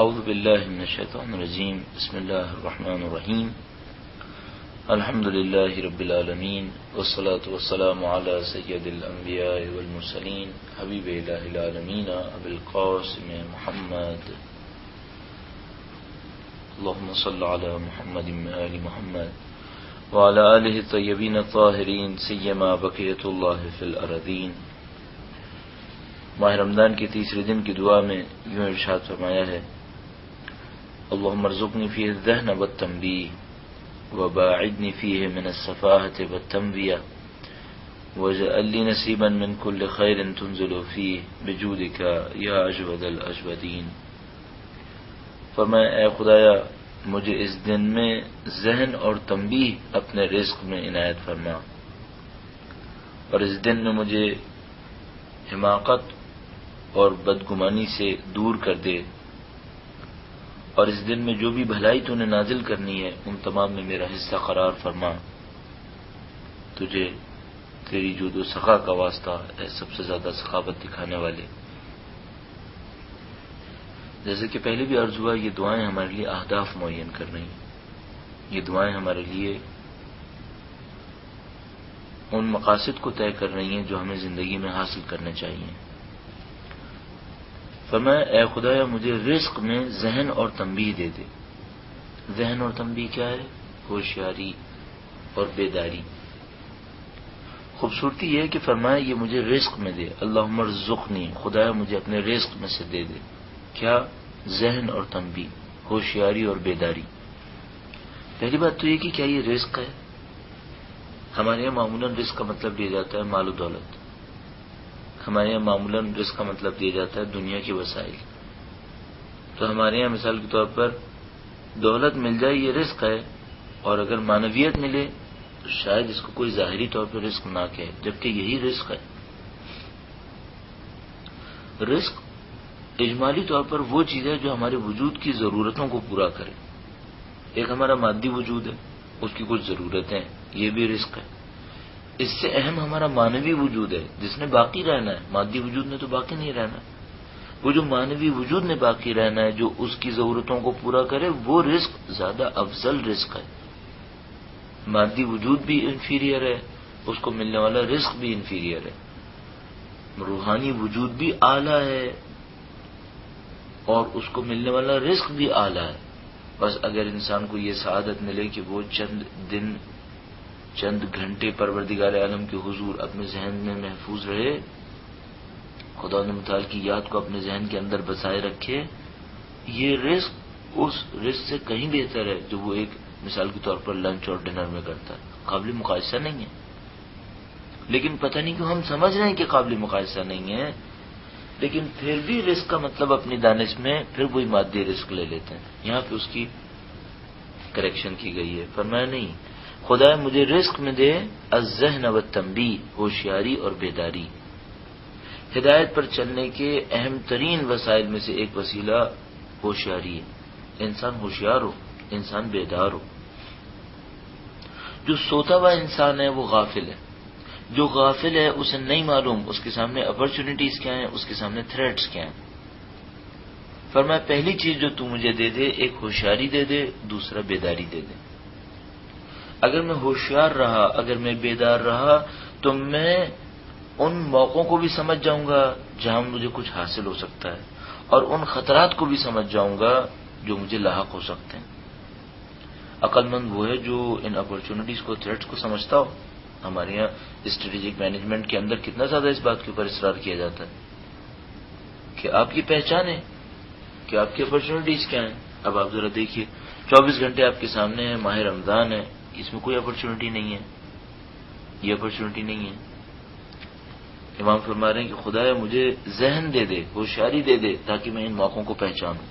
اعوذ باللہ من الشیطان الرجیم بسم اللہ الرحمن الرحیم الحمد للہ رب العالمین والصلاة والسلام علی سید الانبیاء والمرسلین حبیب الہ العالمین ابی القاسم محمد اللہم صل علی محمد وآل محمد وعلی آلہ الطیبین الطاہرین سیما بقیۃ اللہ فی الارضین۔ ماہ رمضان کے تیسرے دن کی دعا میں یوں ارشاد فرمایا ہے: اللہم ارزقنی فیہ الذہن والتنبیہ وباعدنی فیہ من السفاہۃ والتنبیہ واجعل لی نصیبا من کل خیر تنزل فیہ بجودک یا اجود الاجودین۔ فرمایا اے خدایا مجھے اس دن میں ذہن اور تنبیہ اپنے رزق میں عنایت فرما، اور اس دن میں مجھے حماقت اور بدگمانی سے دور کر دے، اور اس دن میں جو بھی بھلائی تو نے نازل کرنی ہے ان تمام میں میرا حصہ قرار فرما۔ تجھے تیری جود و سخا کا واسطہ ہے، سب سے زیادہ سخاوت دکھانے والے۔ جیسے کہ پہلے بھی عرض ہوا، یہ دعائیں ہمارے لیے اہداف معین کر رہی ہیں، یہ دعائیں ہمارے لیے ان مقاصد کو طے کر رہی ہیں جو ہمیں زندگی میں حاصل کرنے چاہیے۔ فرمایا اے خدایا مجھے رزق میں ذہن اور تنبیہ دے دے۔ ذہن اور تنبیہ کیا ہے؟ ہوشیاری اور بیداری۔ خوبصورتی یہ ہے کہ فرمایا یہ مجھے رزق میں دے، اللہم ارزقنی، خدایا مجھے اپنے رزق میں سے دے دے۔ کیا؟ ذہن اور تنبیہ، ہوشیاری اور بیداری۔ پہلی بات تو یہ کہ کیا یہ رزق ہے؟ ہمارے یہاں معمولاً رزق کا مطلب دیا جاتا ہے مال و دولت، ہمارے یہاں معمولاً رزق کا مطلب دیا جاتا ہے دنیا کے وسائل۔ تو ہمارے یہاں مثال کے طور پر دولت مل جائے یہ رزق ہے، اور اگر معنویت ملے تو شاید اس کو کوئی ظاہری طور پر رزق نہ کہے، جبکہ یہی رزق ہے۔ رزق اجمالی طور پر وہ چیز ہے جو ہمارے وجود کی ضرورتوں کو پورا کرے۔ ایک ہمارا مادی وجود ہے، اس کی کچھ ضرورتیں، یہ بھی رزق ہے۔ اس سے اہم ہمارا معنوی وجود ہے جس نے باقی رہنا ہے، مادی وجود نے تو باقی نہیں رہنا۔ وہ جو معنوی وجود نے باقی رہنا ہے، جو اس کی ضرورتوں کو پورا کرے، وہ رزق زیادہ افضل رزق ہے۔ مادی وجود بھی انفیریئر ہے، اس کو ملنے والا رزق بھی انفیریئر ہے۔ روحانی وجود بھی اعلیٰ ہے اور اس کو ملنے والا رزق بھی اعلیٰ ہے۔ بس اگر انسان کو یہ سعادت ملے کہ وہ چند گھنٹے پروردگار عالم کے حضور اپنے ذہن میں محفوظ رہے، خدا متعال کی یاد کو اپنے ذہن کے اندر بسائے رکھے، یہ رزق اس رزق سے کہیں بہتر ہے جو وہ ایک مثال کے طور پر لنچ اور ڈنر میں کرتا ہے۔ قابل مقایسہ نہیں ہے، لیکن پتہ نہیں کیوں ہم سمجھ رہے ہیں کہ قابل مقایسہ نہیں ہے، لیکن پھر بھی رزق کا مطلب اپنی دانش میں پھر وہی مادی رزق لے لیتے ہیں۔ یہاں پہ اس کی کریکشن کی گئی ہے۔ فرمایا نہیں، خدا مجھے رزق میں دے الذہن والتنبیہ، ہوشیاری اور بیداری۔ ہدایت پر چلنے کے اہم ترین وسائل میں سے ایک وسیلہ ہوشیاری ہے۔ انسان ہوشیار ہو، انسان بیدار ہو۔ جو سوتا ہوا انسان ہے وہ غافل ہے، جو غافل ہے اسے نہیں معلوم اس کے سامنے اپرچونٹیز کیا ہیں، اس کے سامنے تھریٹس کیا ہیں۔ فرمایا پہلی چیز جو تو مجھے دے دے، ایک ہوشیاری دے دے، دوسرا بیداری دے دے۔ اگر میں ہوشیار رہا، اگر میں بیدار رہا، تو میں ان موقعوں کو بھی سمجھ جاؤں گا جہاں مجھے کچھ حاصل ہو سکتا ہے، اور ان خطرات کو بھی سمجھ جاؤں گا جو مجھے لاحق ہو سکتے ہیں۔ عقل مند وہ ہے جو ان اپرچونٹیز کو، تھریٹس کو سمجھتا ہو۔ ہمارے یہاں اسٹریٹجک مینجمنٹ کے اندر کتنا زیادہ اس بات کے اوپر اصرار کیا جاتا ہے کہ آپ کی پہچان ہے کہ آپ کی اپرچونٹیز کیا ہیں۔ اب آپ ذرا دیکھیے، 24 گھنٹے آپ کے سامنے ہے، ماہ رمضان ہے، اس میں کوئی اپرچونٹی نہیں ہے، یہ اپرچونٹی نہیں ہے۔ امام فرما رہے ہیں کہ خدایا مجھے ذہن دے دے، ہوشیاری دے دے، تاکہ میں ان موقعوں کو پہچانوں۔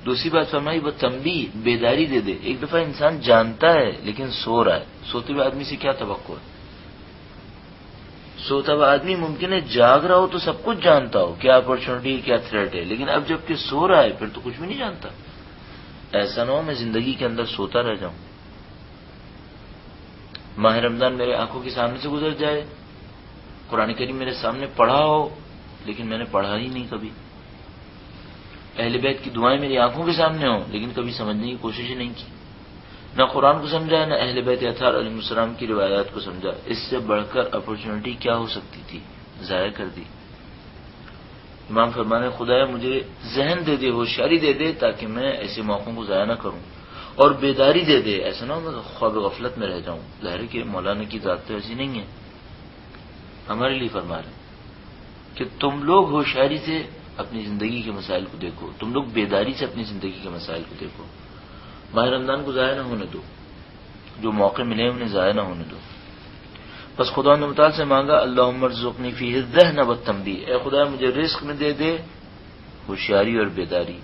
دوسری بات فرمائی وہ تنبیہ، بیداری دے دے۔ ایک دفعہ انسان جانتا ہے لیکن سو رہا ہے۔ سوتے ہوئے آدمی سے کیا توقع ہے؟ سوتا ہوا آدمی ممکن ہے جاگ رہا ہو تو سب کچھ جانتا ہو، کیا اپرچونٹی کیا تھریٹ ہے، لیکن اب جب کہ سو رہا ہے پھر تو کچھ بھی نہیں جانتا۔ ایسا نہ ہو میں زندگی کے اندر سوتا رہ جاؤں۔ ماہ رمضان میرے آنکھوں کے سامنے سے گزر جائے، قرآن کریم میرے سامنے پڑھا ہو لیکن میں نے پڑھا ہی نہیں کبھی، اہل بیت کی دعائیں میری آنکھوں کے سامنے ہوں لیکن کبھی سمجھنے کی کوشش ہی نہیں کی، نہ قرآن کو سمجھا نہ اہل بیت اطہار علیہ السلام کی روایات کو سمجھا۔ اس سے بڑھ کر اپرچونٹی کیا ہو سکتی تھی، ضائع کر دی۔ امام فرمانے خدایا مجھے ذہن دے دے، ہوشیاری دے دے تاکہ میں ایسے موقعوں کو ضائع نہ کروں، اور بیداری دے دے، ایسا نہ ہو میں خواب غفلت میں رہ جاؤں۔ ظاہر ہے کہ مولانا کی ذات تو ایسی نہیں ہے، ہمارے لیے فرما رہے کہ تم لوگ ہوشیاری سے اپنی زندگی کے مسائل کو دیکھو، تم لوگ بیداری سے اپنی زندگی کے مسائل کو دیکھو، ماہ رمضان کو ضائع نہ ہونے دو، جو موقع ملے انہیں ضائع نہ ہونے دو۔ بس خدا نے متعال سے مانگا اللہم ارزقنی فیہ الذہن والتنبیہ، اے خدا مجھے رزق میں دے دے ہوشیاری اور بیداری،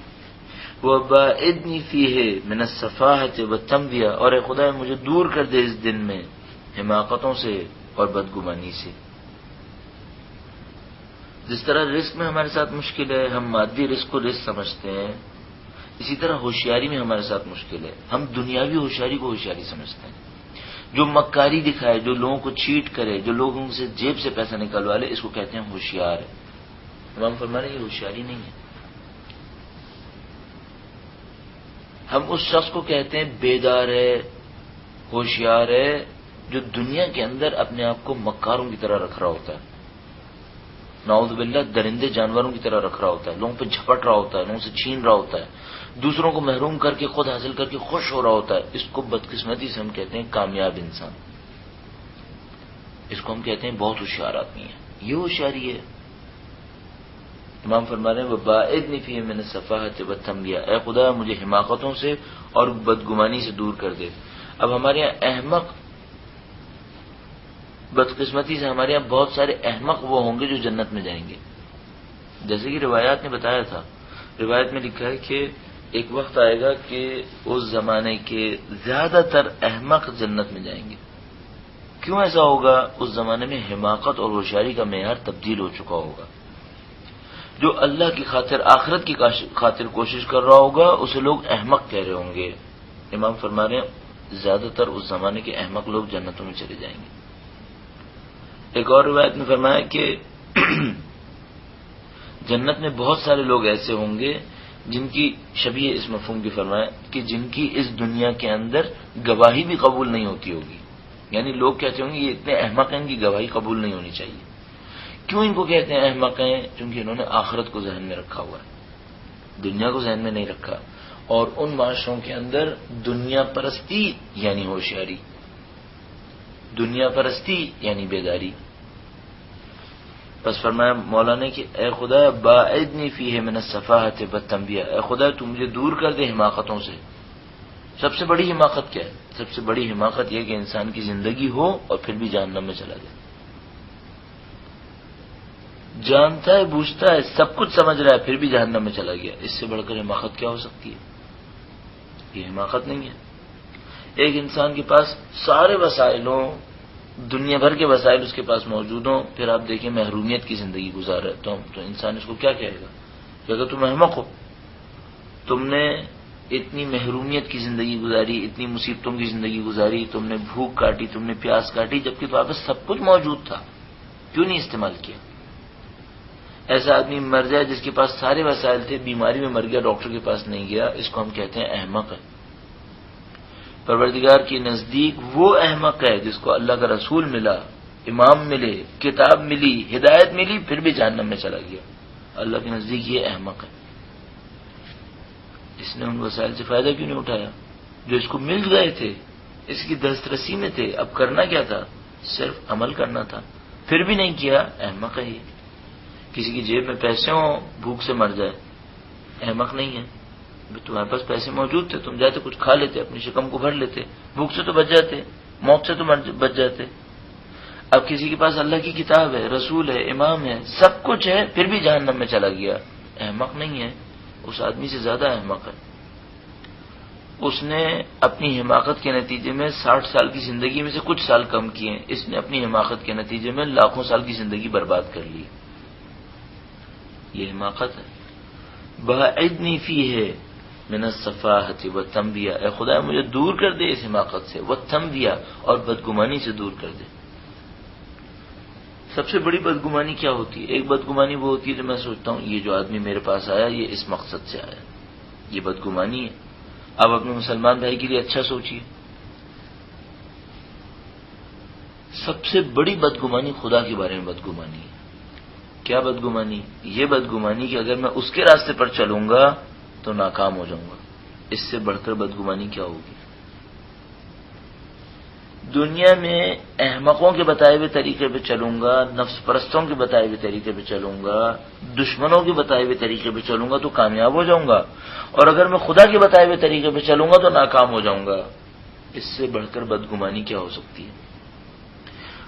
وباعدنی فیہ من السفاہۃ والتنبیہ، اور اے خدا مجھے دور کر دے اس دن میں حماقتوں سے اور بدگمانی سے۔ جس طرح رزق میں ہمارے ساتھ مشکل ہے، ہم مادی رزق کو رزق سمجھتے ہیں، اسی طرح ہوشیاری میں ہمارے ساتھ مشکل ہے، ہم دنیاوی ہوشیاری کو ہوشیاری سمجھتے ہیں۔ جو مکاری دکھائے، جو لوگوں کو چیٹ کرے، جو لوگوں سے جیب سے پیسہ نکلوا لے، اس کو کہتے ہیں ہوشیار ہے۔ امام فرما رہے ہیں یہ ہوشیاری نہیں ہے۔ ہم اس شخص کو کہتے ہیں بیدار ہے، ہوشیار ہے، جو دنیا کے اندر اپنے آپ کو مکاروں کی طرح رکھ رہا ہوتا ہے، نعوذ باللہ درندے جانوروں کی طرح رکھ رہا ہوتا ہے، لوگوں پہ جھپٹ رہا ہوتا ہے، لوگوں سے چھین رہا ہوتا ہے، دوسروں کو محروم کر کے خود حاصل کر کے خوش ہو رہا ہوتا ہے۔ اس کو بدقسمتی سے ہم کہتے ہیں کامیاب انسان، اس کو ہم کہتے ہیں بہت ہوشیار آدمی ہے، یہ ہوشیاری ہے۔ امام فرما رہے ہیں وباعدنی فیہ من السفاہۃ والتنبیہ، اے خدا مجھے حماقتوں سے اور بدگمانی سے دور کر دے۔ اب ہمارے یہاں احمق، بدقسمتی سے ہمارے یہاں بہت سارے احمق وہ ہوں گے جو جنت میں جائیں گے، جیسے کہ روایات نے بتایا تھا۔ روایت میں لکھا ہے کہ ایک وقت آئے گا کہ اس زمانے کے زیادہ تر احمق جنت میں جائیں گے۔ کیوں ایسا ہوگا؟ اس زمانے میں حماقت اور ہوشیاری کا معیار تبدیل ہو چکا ہوگا۔ جو اللہ کی خاطر، آخرت کی خاطر کوشش کر رہا ہوگا اسے لوگ احمق کہہ رہے ہوں گے۔ امام فرما رہے ہیں زیادہ تر اس زمانے کے احمق لوگ جنتوں میں چلے جائیں گے۔ ایک اور روایت میں فرمایا کہ جنت میں بہت سارے لوگ ایسے ہوں گے جن کی شبیہ اس مفہوم کی فرمایا کہ جن کی اس دنیا کے اندر گواہی بھی قبول نہیں ہوتی ہوگی، یعنی لوگ کہتے ہوں گے یہ اتنے احمق ہیں ان کی گواہی قبول نہیں ہونی چاہیے۔ کیوں ان کو کہتے ہیں احمق ہیں؟ کیونکہ انہوں نے آخرت کو ذہن میں رکھا ہوا ہے، دنیا کو ذہن میں نہیں رکھا، اور ان معاشروں کے اندر دنیا پرستی یعنی ہوشیاری، دنیا پرستی یعنی بیداری۔ بس فرمایا مولا نے کہ اے خدا باعدنی فیہ من السفاہۃ والتنبیہ، اے خدا تو مجھے دور کر دے حماقتوں سے۔ سب سے بڑی حماقت کیا ہے؟ سب سے بڑی حماقت یہ کہ انسان کی زندگی ہو اور پھر بھی جہنم میں چلا جائے، جانتا ہے، بوجھتا ہے، سب کچھ سمجھ رہا ہے، پھر بھی جہنم میں چلا گیا۔ اس سے بڑھ کر حماقت کیا ہو سکتی ہے؟ یہ حماقت نہیں ہے۔ ایک انسان کے پاس سارے وسائل ہوں، دنیا بھر کے وسائل اس کے پاس موجود ہوں، پھر آپ دیکھیں محرومیت کی زندگی گزار رہے تو انسان اس کو کیا کہے گا کہ اگر تم احمق ہو، تم نے اتنی محرومیت کی زندگی گزاری، اتنی مصیبتوں کی زندگی گزاری، تم نے بھوک کاٹی، تم نے پیاس کاٹی، جبکہ تمہارے پاس سب کچھ موجود تھا، کیوں نہیں استعمال کیا؟ ایسا آدمی مر جائے جس کے پاس سارے وسائل تھے، بیماری میں مر گیا، ڈاکٹر کے پاس نہیں گیا، اس کو ہم کہتے ہیں احمق ہے۔ پروردگار کے نزدیک وہ احمق ہے جس کو اللہ کا رسول ملا، امام ملے، کتاب ملی، ہدایت ملی، پھر بھی جہنم میں چلا گیا۔ اللہ کے نزدیک یہ احمق ہے۔ اس نے ان وسائل سے فائدہ کیوں نہیں اٹھایا جو اس کو مل گئے تھے، اس کی دسترسی میں تھے؟ اب کرنا کیا تھا؟ صرف عمل کرنا تھا، پھر بھی نہیں کیا، احمق ہے یہ۔ کسی کی جیب میں پیسے ہوں، بھوک سے مر جائے، احمق نہیں ہے؟ تمہارے پاس پیسے موجود تھے، تم جاتے کچھ کھا لیتے، اپنی شکم کو بھر لیتے، بھوک سے تو بچ جاتے، موت سے تو بچ جاتے۔ اب کسی کے پاس اللہ کی کتاب ہے، رسول ہے، امام ہے، سب کچھ ہے، پھر بھی جہنم میں چلا گیا، احمق نہیں ہے؟ اس آدمی سے زیادہ احمق ہے۔ اس نے اپنی حماقت کے نتیجے میں 60 سال کی زندگی میں سے کچھ سال کم کیے، اس نے اپنی حماقت کے نتیجے میں لاکھوں سال کی زندگی برباد کر لی۔ یہ حماقت ہے۔ باعدنی فیہ من السفاہۃ والتنبیہ، اے خدا مجھے دور کر دے اس حماقت سے، والتنبیہ اور بدگمانی سے دور کر دے۔ سب سے بڑی بدگمانی کیا ہوتی ہے؟ ایک بدگمانی وہ ہوتی ہے جو میں سوچتا ہوں یہ جو آدمی میرے پاس آیا یہ اس مقصد سے آیا، یہ بدگمانی ہے۔ آپ اپنے مسلمان بھائی کے لیے اچھا سوچیے۔ سب سے بڑی بدگمانی خدا کے بارے میں بدگمانی ہے۔ کیا بدگمانی؟ یہ بدگمانی کہ اگر میں اس کے راستے پر چلوں گا تو ناکام ہو جاؤں گا۔ اس سے بڑھ کر بدگمانی کیا ہوگی؟ دنیا میں احمقوں کے بتائے ہوئے طریقے پہ چلوں گا، نفس پرستوں کے بتائے ہوئے طریقے پہ چلوں گا، دشمنوں کے بتائے ہوئے طریقے پہ چلوں گا تو کامیاب ہو جاؤں گا، اور اگر میں خدا کے بتائے ہوئے طریقے پہ چلوں گا تو ناکام ہو جاؤں گا۔ اس سے بڑھ کر بدگمانی کیا ہو سکتی ہے؟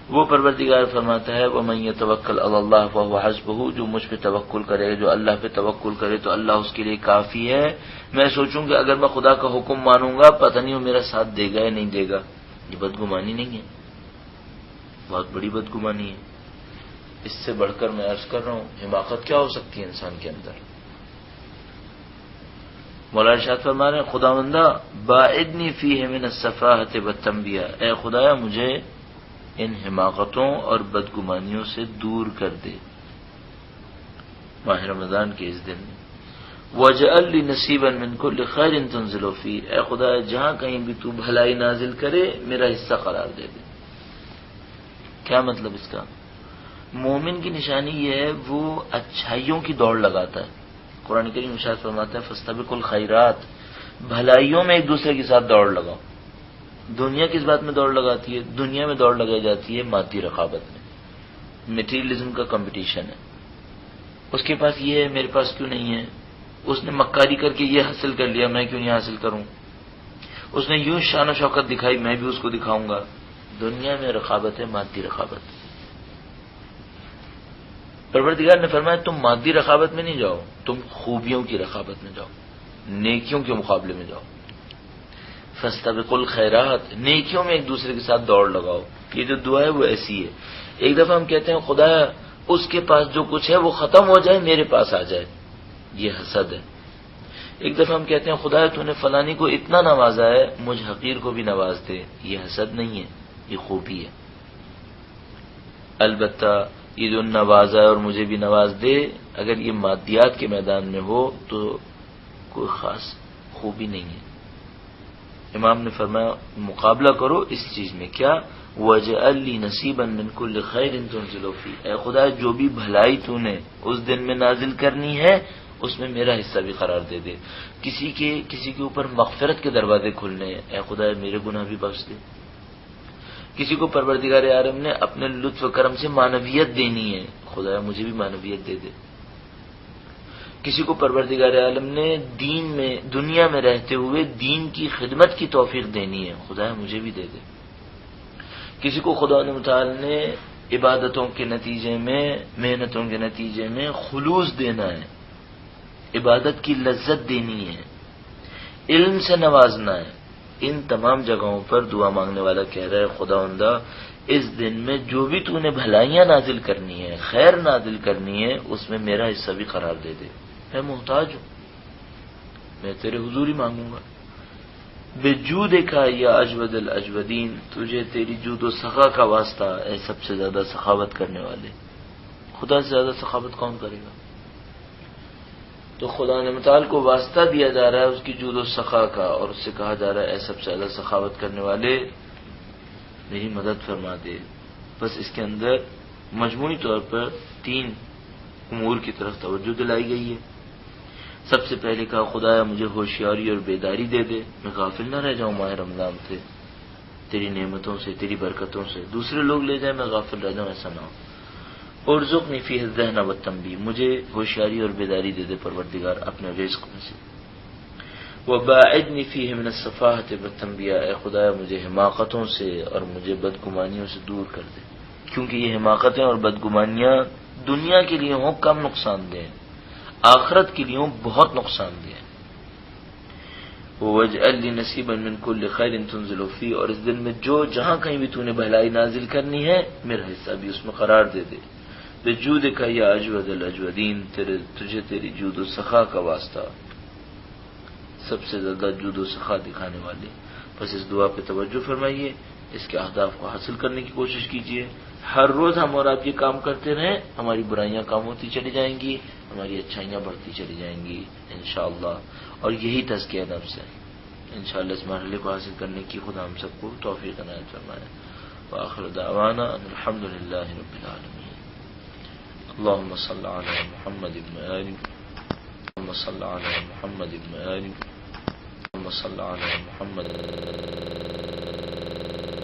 وہ پروردگار فرماتا ہے وَمَن يَتَوَكَّلْ عَلَى اللَّهِ فَهُوَ حَسْبُهُ، جو مجھ پہ توکل کرے، جو اللہ پہ توکل کرے تو اللہ اس کے لیے کافی ہے۔ میں سوچوں کہ اگر میں خدا کا حکم مانوں گا پتہ نہیں وہ میرا ساتھ دے گا یا نہیں دے گا، یہ بدگمانی نہیں ہے؟ بہت بڑی بدگمانی ہے۔ اس سے بڑھ کر میں عرض کر رہا ہوں حماقت کیا ہو سکتی ہے انسان کے اندر؟ مولانا ارشاد فرما رہے ہیں خداوندہ باعدنی فیہ من السفاہۃ والتنبیہ، اے خدایا مجھے ان حماقتوں اور بدگمانیوں سے دور کر دے ماہ رمضان کے اس دن میں۔ وَاجْعَلْ لِي نَصِيبًا مِنْ كُلِّ خَيْرٍ تُنزِلُ فِيهِ، اے خدا جہاں کہیں بھی تو بھلائی نازل کرے میرا حصہ قرار دے دے۔ کیا مطلب اس کا؟ مومن کی نشانی یہ ہے وہ اچھائیوں کی دوڑ لگاتا ہے۔ قرآن کریم ارشاد فرماتا ہے فَاسْتَبِقُوا الْخَيْرَاتِ، بھلائیوں میں ایک دوسرے کے ساتھ دوڑ لگاؤ۔ دنیا کس بات میں دوڑ لگاتی ہے؟ دنیا میں دوڑ لگائی جاتی ہے مادی رقابت میں، میٹیریلزم کا کمپٹیشن ہے۔ اس کے پاس یہ ہے میرے پاس کیوں نہیں ہے؟ اس نے مکاری کر کے یہ حاصل کر لیا میں کیوں نہیں حاصل کروں؟ اس نے یوں شان و شوکت دکھائی میں بھی اس کو دکھاؤں گا۔ دنیا میں رقابت ہے، مادی رقابت۔ پروردگار نے فرمایا تم مادی رقابت میں نہیں جاؤ، تم خوبیوں کی رقابت میں جاؤ، نیکیوں کے مقابلے میں جاؤ۔ فاستبقوا الخیرات، نیکیوں میں ایک دوسرے کے ساتھ دوڑ لگاؤ۔ یہ جو دعا ہے وہ ایسی ہے۔ ایک دفعہ ہم کہتے ہیں خدا اس کے پاس جو کچھ ہے وہ ختم ہو جائے میرے پاس آ جائے، یہ حسد ہے۔ ایک دفعہ ہم کہتے ہیں خدا تو نے فلانی کو اتنا نوازا ہے مجھ حقیر کو بھی نواز دے، یہ حسد نہیں ہے، یہ خوبی ہے۔ البتہ یہ جو نوازا ہے اور مجھے بھی نواز دے اگر یہ مادیات کے میدان میں ہو تو کوئی خاص خوبی نہیں ہے۔ امام نے فرمایا مقابلہ کرو اس چیز میں، کیا وَاجْعَلْ لِي نَصِيبًا مِنْ كُلِّ خَيْرٍ تُنزِلُ فِيهِ، اے خدا جو بھی بھلائی تو نے اس دن میں نازل کرنی ہے اس میں میرا حصہ بھی قرار دے دے۔ کسی کے اوپر مغفرت کے دروازے کھلنے ہیں، اے خدا میرے گناہ بھی بخش دے۔ کسی کو پروردگار عالم نے اپنے لطف و کرم سے معنویت دینی ہے، خدا مجھے بھی معنویت دے دے۔ کسی کو پروردگار عالم نے دین میں دنیا میں رہتے ہوئے دین کی خدمت کی توفیق دینی ہے، خدا مجھے بھی دے دے۔ کسی کو خدا متعال نے عبادتوں کے نتیجے میں محنتوں کے نتیجے میں خلوص دینا ہے، عبادت کی لذت دینی ہے، علم سے نوازنا ہے۔ ان تمام جگہوں پر دعا مانگنے والا کہہ رہا ہے خداوندہ اس دن میں جو بھی تو نے بھلائیاں نازل کرنی ہے، خیر نازل کرنی ہے، اس میں میرا حصہ بھی قرار دے دے۔ میں محتاج ہوں، میں تیرے حضور ہی مانگوں گا۔ بجودک یا اجود الاجودین، تجھے تیری جود و سخا کا واسطہ اے سب سے زیادہ سخاوت کرنے والے۔ خدا سے زیادہ سخاوت کون کرے گا؟ تو خدا نے متعال کو واسطہ دیا جا رہا ہے اس کی جود و سخا کا، اور اس سے کہا جا رہا ہے اے سب سے زیادہ سخاوت کرنے والے میری مدد فرما دے۔ بس اس کے اندر مجموعی طور پر 3 امور کی طرف توجہ دلائی گئی ہے۔ سب سے پہلے کہا خدایا مجھے ہوشیاری اور بیداری دے دے، میں غافل نہ رہ جاؤں ماہ رمضان سے، تیری نعمتوں سے، تیری برکتوں سے، دوسرے لوگ لے جائیں میں غافل رہ جاؤں، ایسا نہ ہو۔ ارزقنی فیہ الذہن والتنبیہ، مجھے ہوشیاری اور بیداری دے دے پروردگار اپنے رزق میں سے۔ وباعدنی فیہ من السفاہۃ والتنبیہ، اے خدایا مجھے حماقتوں سے اور مجھے بدگمانیوں سے دور کر دے، کیونکہ یہ حماقتیں اور بدگمانیاں دنیا کے لیے ہوں کم نقصان دہ، آخرت کے لیے بہت نقصان دہ۔ وَاجْعَلْ لِي نَصِيبًا مِنْ كُلِّ خَيْرٍ تُنزِلُ فِيهِ، اور اس دن میں جہاں کہیں بھی تو نے بھلائی نازل کرنی ہے میرا حصہ بھی اس میں قرار دے دے۔ بجودک یا اجود الاجودین، تجھے تیری جود و سخا کا واسطہ، سب سے زیادہ جود و سخا دکھانے والے۔ بس اس دعا پہ توجہ فرمائیے، اس کے اہداف کو حاصل کرنے کی کوشش کیجیے، ہر روز ہم اور آپ یہ کام کرتے رہیں، ہماری برائیاں کم ہوتی چلی جائیں گی، ہماری اچھائیاں بڑھتی چلی جائیں گی انشاءاللہ. اور یہی تزکیہ نفس ہے. انشاءاللہ اس مرحلے کو حاصل کرنے کی خدا ہم سب کو توفیق عنایت فرمائے. وآخر دعوانا الحمد للہ رب العالمین. اللهم صل على محمد وآل اللهم صل على محمد وآل اللهم صل على محمد